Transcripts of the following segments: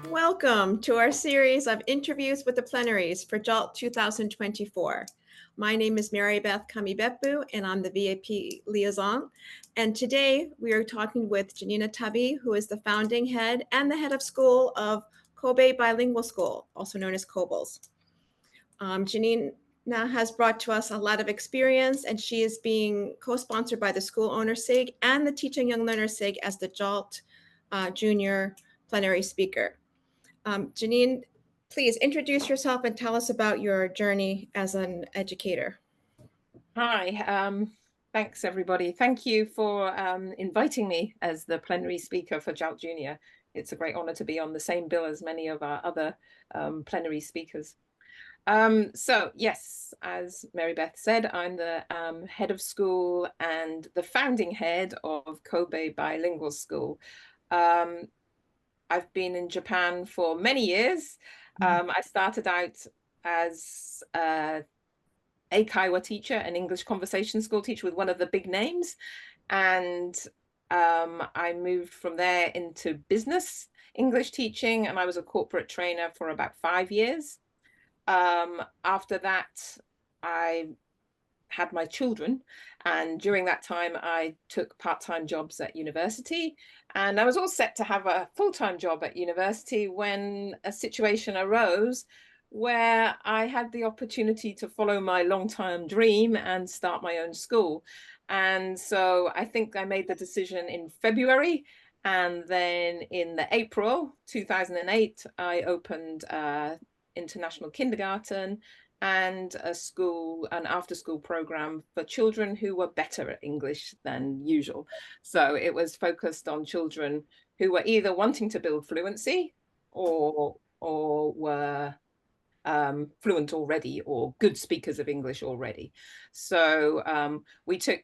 Welcome to our series of interviews with the plenaries for JALT 2024. My name is Mary Beth Kamibepu, and I'm the VIP liaison. And today we are talking with Janina Tubby, who is the founding head and the head of school of Kobe Bilingual School, also known as Kobles. Janina has brought to us a lot of experience, and she is being co-sponsored by the School Owner SIG and the Teaching Young Learners SIG as the JALT Junior Plenary Speaker. Janine, please introduce yourself and tell us about your journey as an educator. Hi, thanks everybody. Thank you for inviting me as the plenary speaker for JALT Junior. It's a great honor to be on the same bill as many of our other plenary speakers. So yes, as Mary Beth said, I'm the head of school and the founding head of Kobe Bilingual School. I've been in Japan for many years. I started out as a Eikaiwa teacher, an English conversation school teacher with one of the big names. And I moved from there into business English teaching, and I was a corporate trainer for about 5 years. After that, I had my children, and during that time I took part-time jobs at university, and I was all set to have a full-time job at university when a situation arose where I had the opportunity to follow my long-time dream and start my own school. And so I think I made the decision in February, and then in the April 2008 I opened international kindergarten and an after-school program for children who were better at English than usual. So it was focused on children who were either wanting to build fluency or were fluent already or good speakers of English already. So we took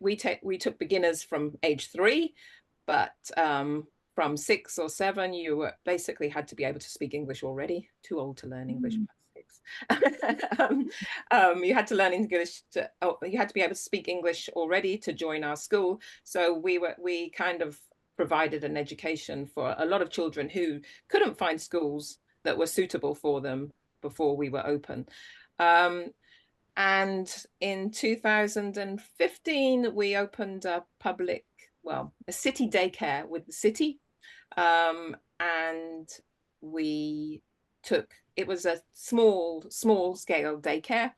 beginners from age 3, but from 6 or 7, you basically had to be able to speak English already. Too old to learn English. You had to learn English. You had to be able to speak English already to join our school. So we kind of provided an education for a lot of children who couldn't find schools that were suitable for them before we were open. And in 2015, we opened a city daycare with the city. And it was a small scale daycare.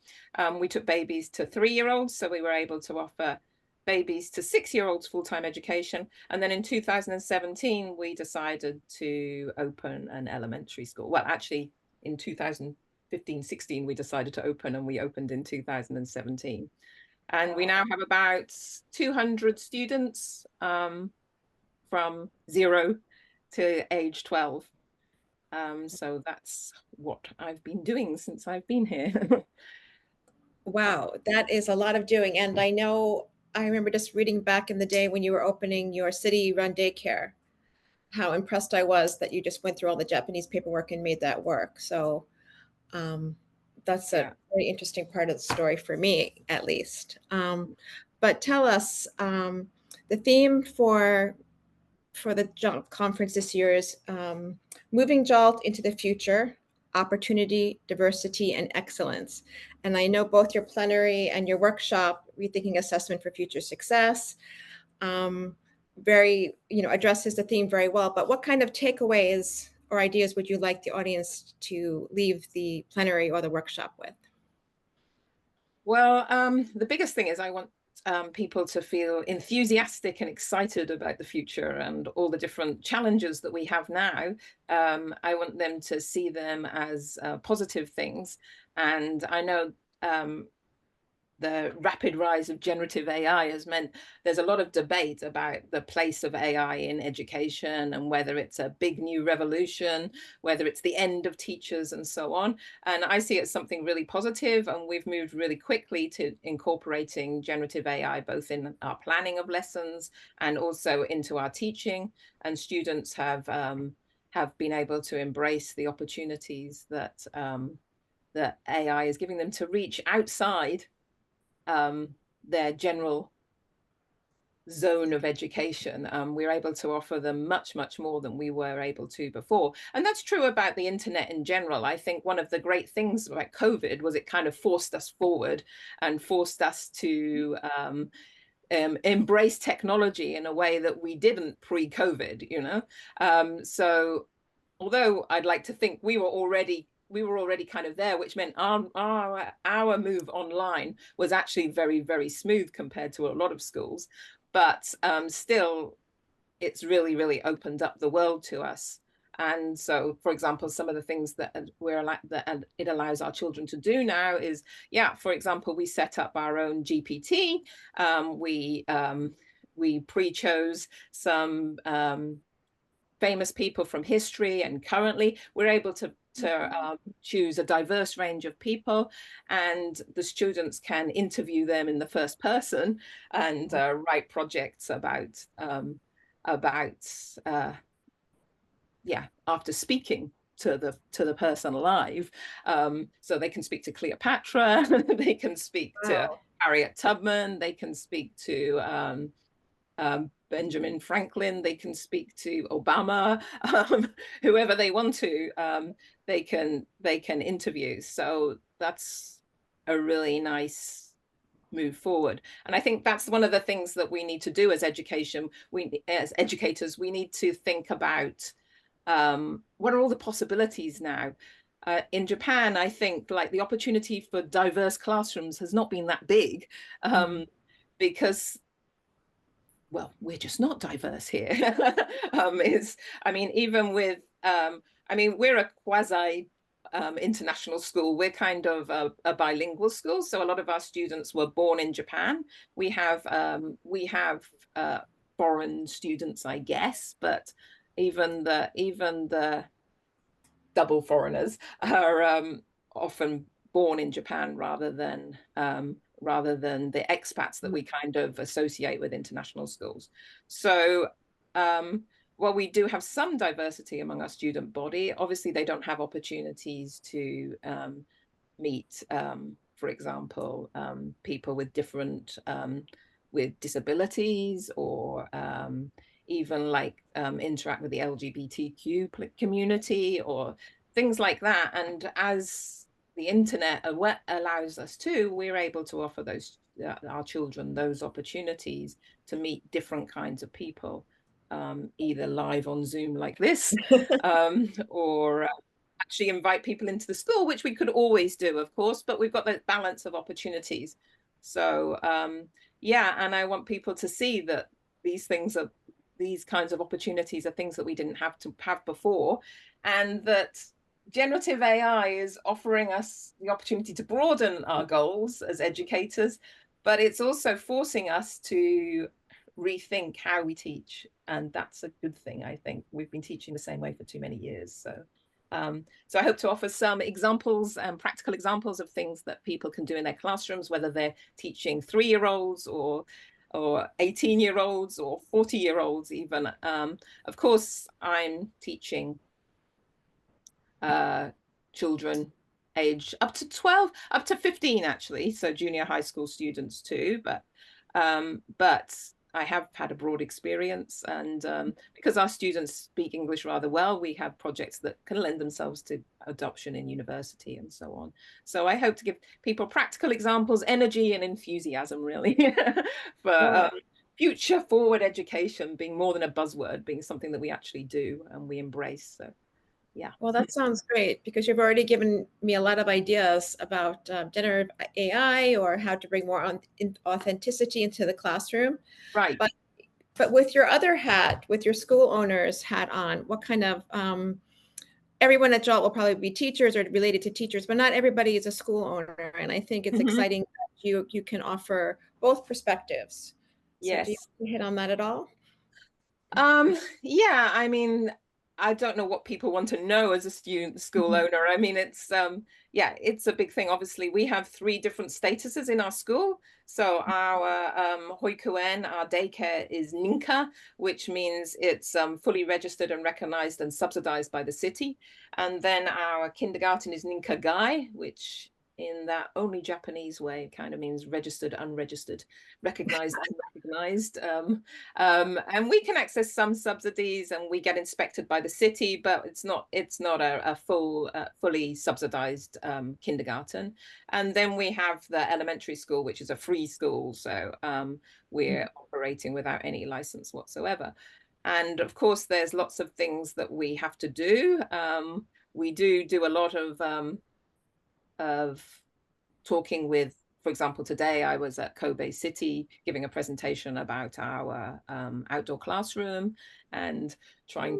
We took babies to 3-year-olds, so we were able to offer babies to 6-year-olds full-time education. And then in 2017, we decided to open an elementary school. Well, actually, in 2015-16, we decided to open, and we opened in 2017. And we now have about 200 students from 0 to age 12. So that's what I've been doing since I've been here. Wow, that is a lot of doing. And I remember just reading back in the day when you were opening your city-run daycare, how impressed I was that you just went through all the Japanese paperwork and made that work. So that's a very interesting part of the story for me, at least. But tell us, the theme for the JALT conference this year is moving JALT into the future, opportunity, diversity, and excellence. And I know both your plenary and your workshop, Rethinking Assessment for Future Success, addresses the theme very well. But what kind of takeaways or ideas would you like the audience to leave the plenary or the workshop with? Well, the biggest thing is I want people to feel enthusiastic and excited about the future and all the different challenges that we have now. I want them to see them as positive things. And I know the rapid rise of generative AI has meant there's a lot of debate about the place of AI in education and whether it's a big new revolution, whether it's the end of teachers and so on. And I see it as something really positive, and we've moved really quickly to incorporating generative AI both in our planning of lessons and also into our teaching. And students have been able to embrace the opportunities that that AI is giving them to reach outside their general zone of education. We're able to offer them much, much more than we were able to before. And that's true about the internet in general. I think one of the great things about COVID was it kind of forced us forward and forced us to embrace technology in a way that we didn't pre-COVID, you know. So although I'd like to think we were already kind of there, which meant our move online was actually very, very smooth compared to a lot of schools. But still, it's really, really opened up the world to us. And so, for example, some of the things that it allows our children to do now is, yeah, for example, we set up our own GPT. We pre-chose some famous people from history and currently. We're able to choose a diverse range of people, and the students can interview them in the first person and write projects about after speaking to the person live. So they can speak to Cleopatra, they can speak to Harriet Tubman, they can speak to Benjamin Franklin, they can speak to Obama, whoever they want to, they can interview. So that's a really nice move forward. And I think that's one of the things that we need to do as as educators, we need to think about what are all the possibilities now. In Japan, I think like the opportunity for diverse classrooms has not been that big because, well, we're just not diverse here. Even with, we're a quasi international school. We're kind of a bilingual school. So a lot of our students were born in Japan. We have foreign students, I guess, but even the double foreigners are often born in Japan rather than the expats that we kind of associate with international schools. So while we do have some diversity among our student body, obviously they don't have opportunities to meet, for example, people with different, with disabilities, or even like interact with the LGBTQ community or things like that. And as the internet allows us to, we're able to offer those our children those opportunities to meet different kinds of people, either live on Zoom like this, or actually invite people into the school, which we could always do, of course, but we've got that balance of opportunities. So yeah, and I want people to see that these kinds of opportunities are things that we didn't have before, and that generative AI is offering us the opportunity to broaden our goals as educators, but it's also forcing us to rethink how we teach. And that's a good thing, I think. We've been teaching the same way for too many years. So I hope to offer some examples and practical examples of things that people can do in their classrooms, whether they're teaching 3-year-olds or 18-year-olds or 40-year-olds even. Of course, I'm teaching children age up to 12, up to 15 actually, so junior high school students too, but I have had a broad experience, and because our students speak English rather well, we have projects that can lend themselves to adoption in university and so on. So I hope to give people practical examples, energy and enthusiasm really for future forward education being more than a buzzword, being something that we actually do and we embrace. So yeah. Well, that sounds great, because you've already given me a lot of ideas about generative AI, or how to bring more authenticity into the classroom. Right. But with your other hat, with your school owner's hat on, what kind of, everyone at JALT will probably be teachers or related to teachers, but not everybody is a school owner. And I think it's exciting that you can offer both perspectives. So yes. do you hit on that at all? Yeah, I mean, I don't know what people want to know as a school owner. I mean, it's yeah, it's a big thing. Obviously, we have 3 different statuses in our school. So our hoikuen, our daycare, is ninka, which means it's fully registered and recognized and subsidized by the city. And then our kindergarten is ninka gai, which in that only Japanese way. It kind of means registered, unregistered, recognized, unrecognized. And we can access some subsidies, and we get inspected by the city, but it's not a fully subsidized kindergarten. And then we have the elementary school, which is a free school. So we're operating without any license whatsoever. And of course, there's lots of things that we have to do. We do a lot of talking with, for example, today I was at Kobe City giving a presentation about our outdoor classroom and trying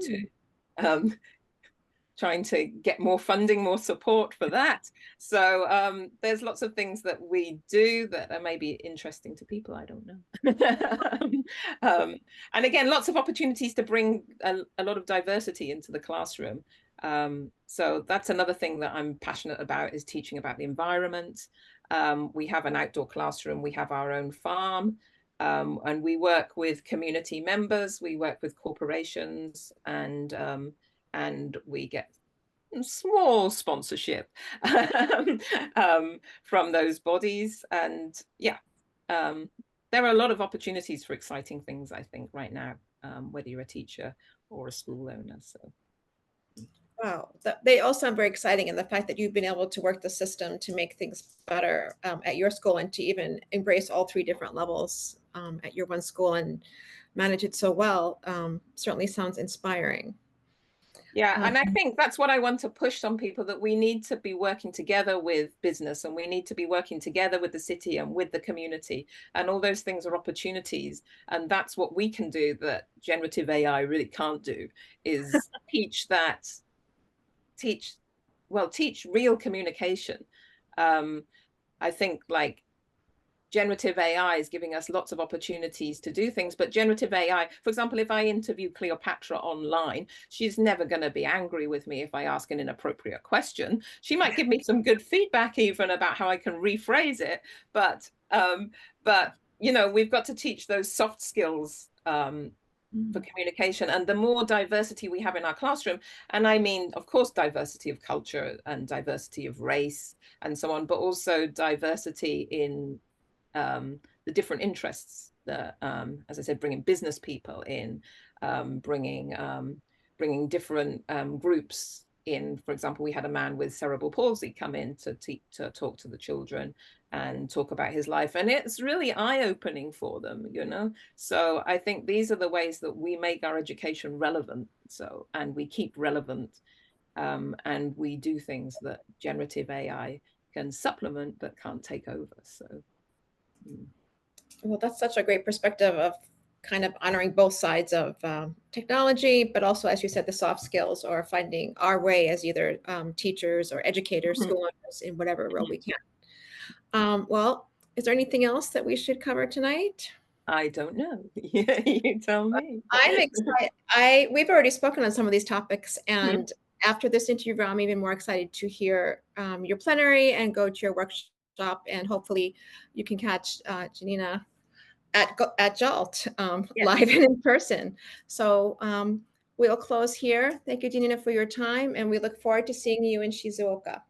to get more funding, more support for that. So there's lots of things that we do that are maybe interesting to people. I don't know. And again, lots of opportunities to bring a lot of diversity into the classroom. So that's another thing that I'm passionate about, is teaching about the environment. We have an outdoor classroom, we have our own farm, and we work with community members, we work with corporations, and we get small sponsorship from those bodies. And yeah, there are a lot of opportunities for exciting things, I think, right now, whether you're a teacher or a school owner. So. Wow, they all sound very exciting, and the fact that you've been able to work the system to make things better at your school, and to even embrace all three different levels at your one school and manage it so well, certainly sounds inspiring. Yeah, and I think that's what I want to push on people, that we need to be working together with business, and we need to be working together with the city and with the community, and all those things are opportunities. And that's what we can do that generative AI really can't do, is teach real communication. I think like generative AI is giving us lots of opportunities to do things, but generative AI, for example, if I interview Cleopatra online, she's never going to be angry with me if I ask an inappropriate question. She might give me some good feedback even about how I can rephrase it, but you know, we've got to teach those soft skills for communication. And the more diversity we have in our classroom, and I mean, of course, diversity of culture and diversity of race and so on, but also diversity in the different interests, that, as I said, bringing business people in, bringing different groups in. For example, we had a man with cerebral palsy come in to talk to the children and talk about his life, and it's really eye-opening for them, you know. So I think these are the ways that we make our education relevant, so, and we keep relevant, and we do things that generative AI can supplement but can't take over. So well, that's such a great perspective of kind of honoring both sides of technology, but also, as you said, the soft skills, or finding our way as either teachers or educators, school owners, in whatever role we can. Well, is there anything else that we should cover tonight? I don't know. You tell me. I'm excited. We've already spoken on some of these topics, and after this interview, I'm even more excited to hear your plenary and go to your workshop, and hopefully you can catch Janina at JALT live and in person. So we'll close here. Thank you, Janina, for your time, and we look forward to seeing you in Shizuoka.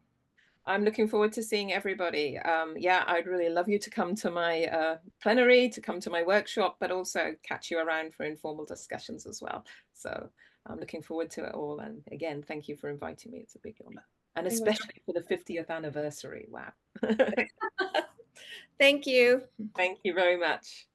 I'm looking forward to seeing everybody. Yeah, I'd really love you to come to my plenary, to come to my workshop, but also catch you around for informal discussions as well. So I'm looking forward to it all. And again, thank you for inviting me. It's a big honor. And especially for the 50th anniversary. Wow. Thank you. Thank you very much.